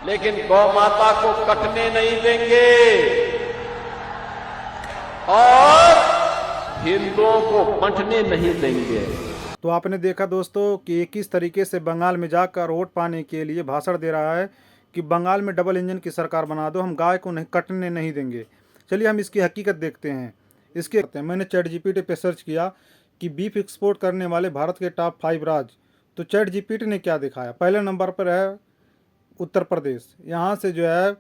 लेकिन गौ माता को कटने नहीं देंगे और हिंदुओं को बंटने नहीं देंगे। तो आपने देखा दोस्तों कि किस तरीके से बंगाल में जाकर वोट पाने के लिए भाषण दे रहा है कि बंगाल में डबल इंजन की सरकार बना दो, हम गाय को नहीं कटने नहीं देंगे। चलिए हम इसकी हकीकत देखते हैं। मैंने ChatGPT पे सर्च किया कि बीफ एक्सपोर्ट करने वाले भारत के टॉप 5 राज्य। तो ChatGPT ने क्या दिखाया, पहले नंबर पर है उत्तर प्रदेश। यहाँ से जो है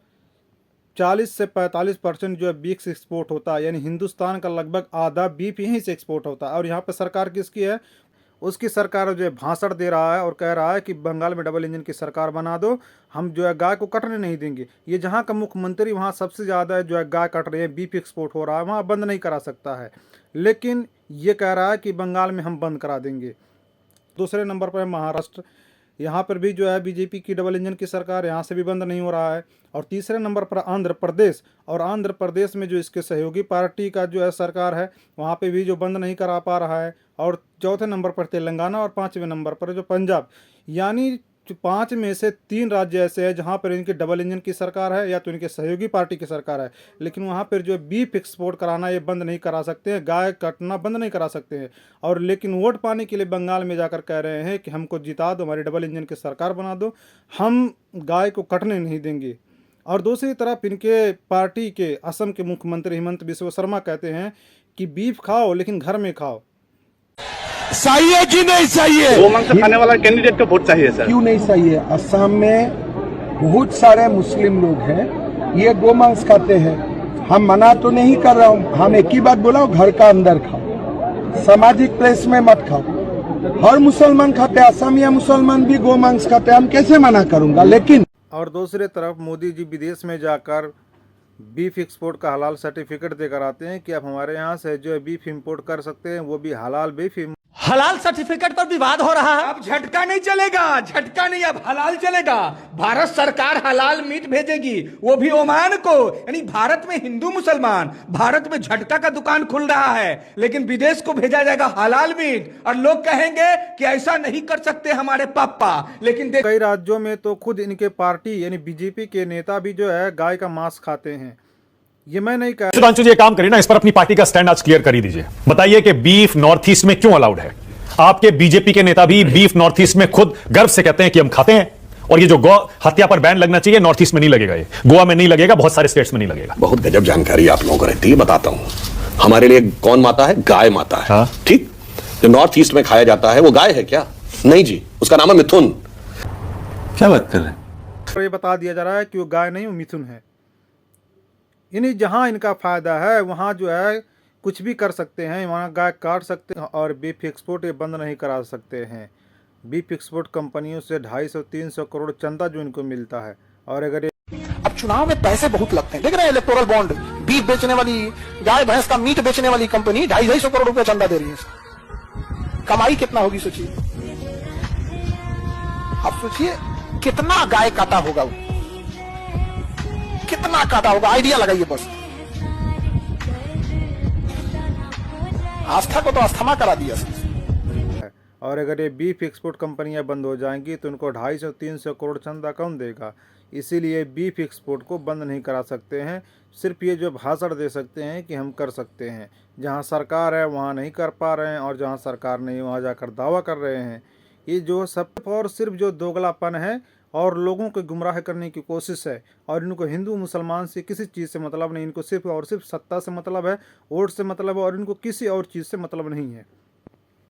40 से 45% जो है बीफ एक्सपोर्ट होता है, यानी हिंदुस्तान का लगभग आधा बीफ यहीं से एक्सपोर्ट होता है। और यहाँ पर सरकार किसकी है, उसकी सरकार जो है भाषण दे रहा है और कह रहा है कि बंगाल में डबल इंजन की सरकार बना दो, हम जो है गाय को कटने नहीं देंगे। ये जहाँ का मुख्यमंत्री वहाँ सबसे ज़्यादा जो है गाय कट रही है, बीफ एक्सपोर्ट हो रहा है, वहाँ बंद नहीं करा सकता है, लेकिन ये कह रहा है कि बंगाल में हम बंद करा देंगे। दूसरे नंबर पर है महाराष्ट्र। यहाँ पर भी जो है बीजेपी की डबल इंजन की सरकार, यहाँ से भी बंद नहीं हो रहा है। और तीसरे नंबर पर आंध्र प्रदेश, और आंध्र प्रदेश में जो इसके सहयोगी पार्टी का जो है सरकार है, वहाँ पे भी जो बंद नहीं करा पा रहा है। और चौथे नंबर पर तेलंगाना और पाँचवें नंबर पर जो पंजाब। यानी 5 में से 3 राज्य ऐसे हैं जहाँ पर इनकी डबल इंजन की सरकार है या तो इनके सहयोगी पार्टी की सरकार है, लेकिन वहाँ पर जो बीफ एक्सपोर्ट कराना ये बंद नहीं करा सकते हैं, गाय कटना बंद नहीं करा सकते हैं। और लेकिन वोट पाने के लिए बंगाल में जाकर कह रहे हैं कि हमको जिता दो, हमारी डबल इंजन की सरकार बना दो, हम गाय को कटने नहीं देंगे। और दूसरी तरफ इनके पार्टी के असम के मुख्यमंत्री हिमंत बिस्वा शर्मा कहते हैं कि बीफ खाओ लेकिन घर में खाओ। सही है कि नहीं सही है? गोमांस खाने वाला कैंडिडेट को वोट चाहिए सर। क्यों नहीं सही है? असम में बहुत सारे मुस्लिम लोग हैं, ये गोमांस खाते हैं। हम मना तो नहीं कर रहा हूँ, हम एक ही बात बोला हूँ, घर का अंदर खाओ, सामाजिक प्लेस में मत खाओ। हर मुसलमान खाते, असमिया मुसलमान भी गोमांस खाते, हम कैसे मना करूंगा? लेकिन और दूसरी तरफ मोदी जी विदेश में जाकर बीफ एक्सपोर्ट का हलाल सर्टिफिकेट देकर आते हैं कि आप हमारे यहाँ से जो है बीफ इंपोर्ट कर सकते हैं, वो भी हलाल बीफ। हलाल सर्टिफिकेट पर विवाद हो रहा है। अब झटका नहीं चलेगा, झटका नहीं, अब हलाल चलेगा। भारत सरकार हलाल मीट भेजेगी, वो भी ओमान को। यानी भारत में हिंदू मुसलमान, भारत में झटका का दुकान खुल रहा है, लेकिन विदेश को भेजा जाएगा हलाल मीट। और लोग कहेंगे कि ऐसा नहीं कर सकते हमारे पापा, लेकिन कई राज्यों में तो खुद इनके पार्टी यानी बीजेपी के नेता भी जो है गाय का मांस खाते हैं। ये मैं नहीं कह। सुधांशु जी, काम करिए ना, इस पर अपनी पार्टी का स्टैंड आज क्लियर कर ही दीजिए। बताइए कि बीफ नॉर्थ ईस्ट में क्यों अलाउड है? आपके बीजेपी के नेता भी बीफ नॉर्थ ईस्ट में खुद गर्व से कहते हैं कि हम खाते हैं। और ये जो गौ हत्या पर बैन लगना चाहिए, नॉर्थ ईस्ट में नहीं लगेगा, ये गोवा में नहीं लगेगा, बहुत सारे स्टेट्स में नहीं लगेगा। बहुत गजब जानकारी आप लोगों को रहती है, बताता हूं। हमारे लिए कौन माता है? गाय माता है। हाँ? ठीक। जो नॉर्थ ईस्ट में खाया जाता है वो गाय है क्या? नहीं जी, उसका नाम है मिथुन। क्या बात कर रहे हैं? तो ये बता दिया जा रहा है कि वो गाय नहीं, वो मिथुन है। यानी जहाँ इनका फायदा है वहाँ जो है कुछ भी कर सकते हैं, वहाँ गाय काट सकते हैं। और बीफ एक्सपोर्ट ये बंद नहीं करा सकते हैं। बीफ एक्सपोर्ट कंपनियों से 250-300 करोड़ चंदा जो इनको मिलता है। और अगर अब चुनाव में पैसे बहुत लगते हैं, देख रहे हैं इलेक्टोरल बॉन्ड, बीफ बेचने वाली, गाय भैंस का मीट बेचने वाली कंपनी 250 करोड़ रुपए चंदा दे रही है। कमाई कितना होगी सोचिए। अब सोचिए कितना गाय काटा होगा, वो कितना काटा होगा, आइडिया लगाइए बस। आस्था को तो अस्थमा करा दिया। और अगर ये बीफ एक्सपोर्ट कंपनियां बंद हो जाएंगी तो उनको 250-300 करोड़ चंदा कौन देगा? इसीलिए बीफ एक्सपोर्ट को बंद नहीं करा सकते हैं। सिर्फ ये जो भाषण दे सकते हैं कि हम कर सकते हैं, जहां सरकार है वहां नहीं कर पा रहे हैं, और जहां सरकार नहीं वहां जाकर दावा कर रहे हैं। ये जो सब और सिर्फ जो दोगलापन है और लोगों को गुमराह करने की कोशिश है। और इनको हिंदू मुसलमान से किसी चीज़ से मतलब नहीं, इनको सिर्फ और सिर्फ सत्ता से मतलब है, वोट से मतलब है, और इनको किसी और चीज़ से मतलब नहीं है।